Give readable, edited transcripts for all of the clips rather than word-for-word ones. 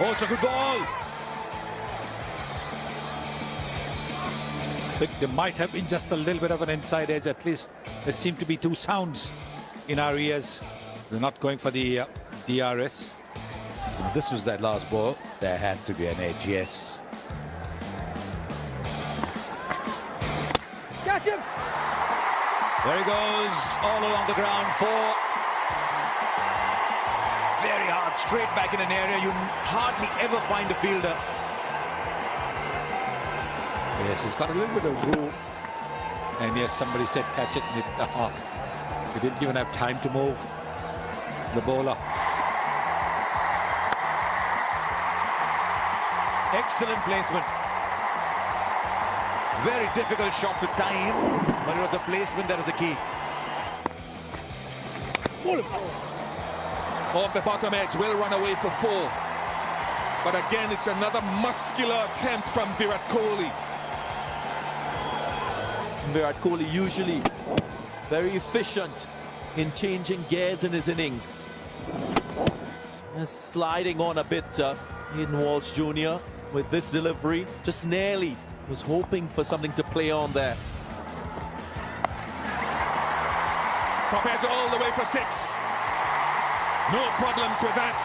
Oh, it's a good ball. I think there might have been just a little bit of an inside edge. At least there seem to be two sounds in our ears. They're not going for the DRS. If this was that last ball, there had to be an edge, yes. Got him! There he goes, all along the ground. Very hard, straight back in an area you hardly ever find a fielder. Yes, he's got a little bit of room. And yes, somebody said catch it. And he didn't even have time to move the bowler. Excellent placement. Very difficult shot to time, but it was the placement that was the key. Off the bottom edge, will run away for 4. But again, it's another muscular attempt from Virat Kohli. Virat Kohli usually very efficient in changing gears in his innings. Sliding on a bit, Hayden Walsh Jr. with this delivery, just nearly was hoping for something to play on there. Prepares all the way for 6. No problems with that.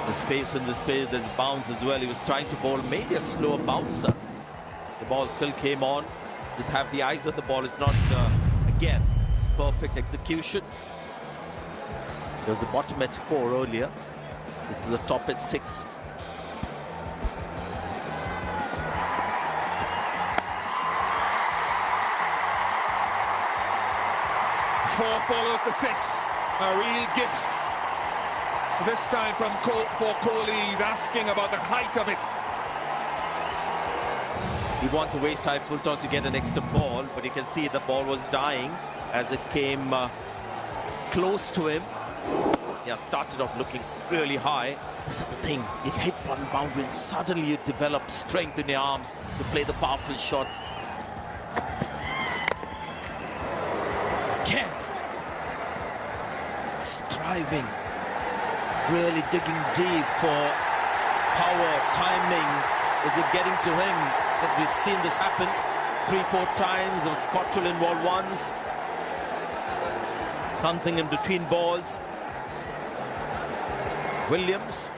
The space in the space, there's bounce as well. He was trying to bowl maybe a slower bouncer. The ball still came on. Just have the eyes on the ball. It's not, again, perfect execution. There was a bottom at 4 earlier. This is the top at 6. Four bowlers to 6. A real gift. This time for Kohli, he's asking about the height of it. He wants a waist high full toss to get an extra ball, but you can see the ball was dying as it came close to him. Yeah, started off looking really high. This is the thing, you hit one boundary and suddenly you develop strength in your arms to play the powerful shots. Again, striving, really digging deep for power, timing. Is it getting to him? We've seen this happen 3-4 times. There was Scotland involved once. Something in between balls. Williams,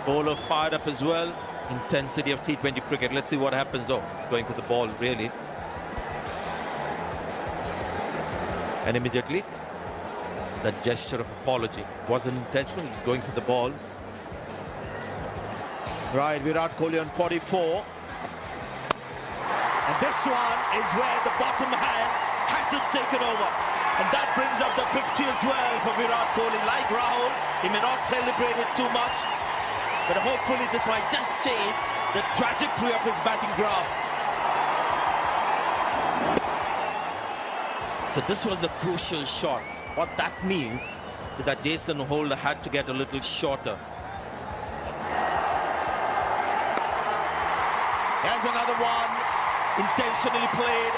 bowler fired up as well. Intensity of T20 cricket. Let's see what happens. Oh, he's going for the ball, really. And immediately, that gesture of apology wasn't intentional. He's going for the ball. Right, Virat Kohli on 44. And this one is where the bottom hand hasn't taken over. And that brings up the 50 as well for Virat Kohli. Like Rahul, he may not celebrate it too much, but hopefully this might just change the trajectory of his batting graph. So this was the crucial shot. What that means is that Jason Holder had to get a little shorter. There's another one, intentionally played.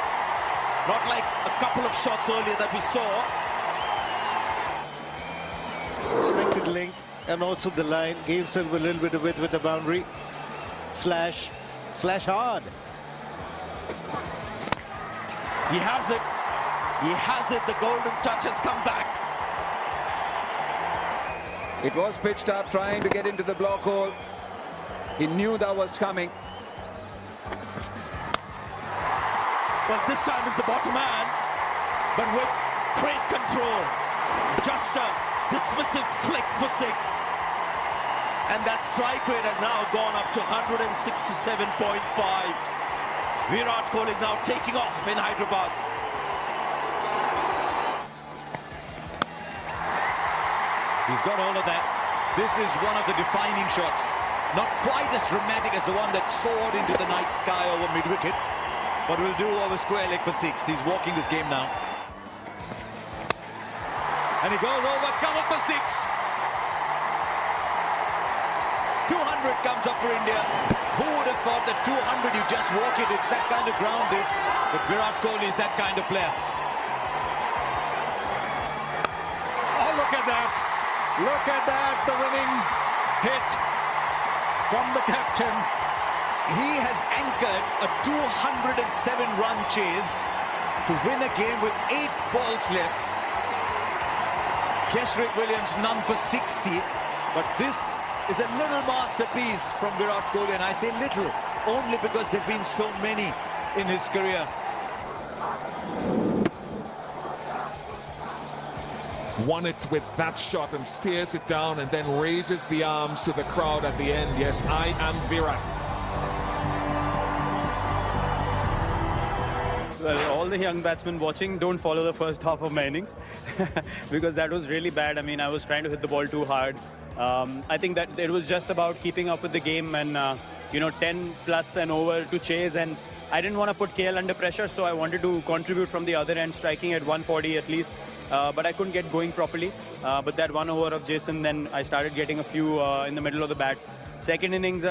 Not like a couple of shots earlier that we saw. Expected length and also the line, gave himself a little bit of width with the boundary. Slash hard. He has it. He has it. The golden touch has come back. It was pitched up, trying to get into the block hole. He knew that was coming. Well, this time is the bottom hand, but with great control. It's just a dismissive flick for 6. And that strike rate has now gone up to 167.5. Virat Kohli is now taking off in Hyderabad. He's got all of that. This is one of the defining shots. Not quite as dramatic as the one that soared into the night sky over mid-wicket, but will do over square leg for 6. He's walking this game now. And he goes over, cover for 6. 200 comes up for India. Who would have thought that 200, you just walk it? It's that kind of ground, this. But Virat Kohli is that kind of player. Oh, look at that. Look at that, the winning hit from the captain. He has anchored a 207-run chase to win a game with 8 balls left. Kesrick Williams none for 60, but this is a little masterpiece from Virat Kohli, and I say little only because there have been so many in his career. Won it with that shot and steers it down and then raises the arms to the crowd at the end. Yes, I am Virat. Well, all the young batsmen watching, don't follow the first half of my innings because that was really bad. I mean, I was trying to hit the ball too hard. I think that it was just about keeping up with the game and, 10 plus and over to chase. And I didn't want to put KL under pressure, so I wanted to contribute from the other end, striking at 140 at least. But I couldn't get going properly. But that 1 over of Jason, then I started getting a few in the middle of the bat. Second innings,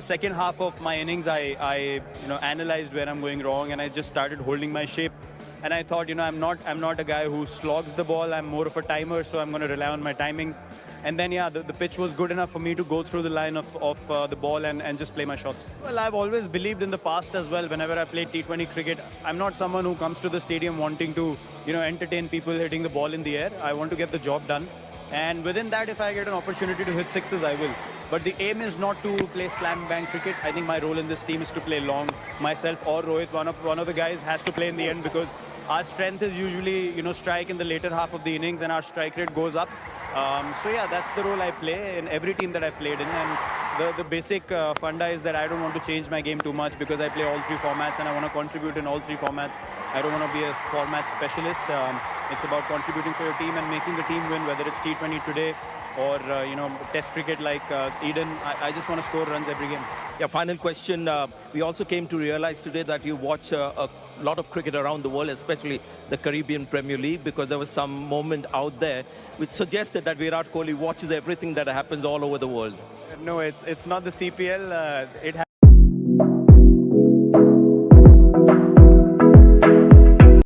second half of my innings, I analyzed where I'm going wrong, and I just started holding my shape. And I thought, I'm not a guy who slogs the ball. I'm more of a timer, so I'm going to rely on my timing. And then, yeah, the pitch was good enough for me to go through the line of the ball and just play my shots. Well, I've always believed in the past as well. Whenever I played T20 cricket, I'm not someone who comes to the stadium wanting to, entertain people hitting the ball in the air. I want to get the job done. And within that, if I get an opportunity to hit sixes, I will. But the aim is not to play slam bang cricket. I think my role in this team is to play long. Myself or Rohit, one of the guys, has to play in the end because our strength is usually, strike in the later half of the innings and our strike rate goes up. So yeah, that's the role I play in every team that I've played in. And the basic funda is that I don't want to change my game too much because I play all 3 formats and I want to contribute in all 3 formats. I don't want to be a format specialist. It's about contributing for your team and making the team win, whether it's T20 today or, Test cricket like Eden. I just want to score runs every game. Yeah, final question. We also came to realize today that you watch a lot of cricket around the world, especially the Caribbean Premier League, because there was some moment out there which suggested that Virat Kohli watches everything that happens all over the world. No, it's not the CPL. It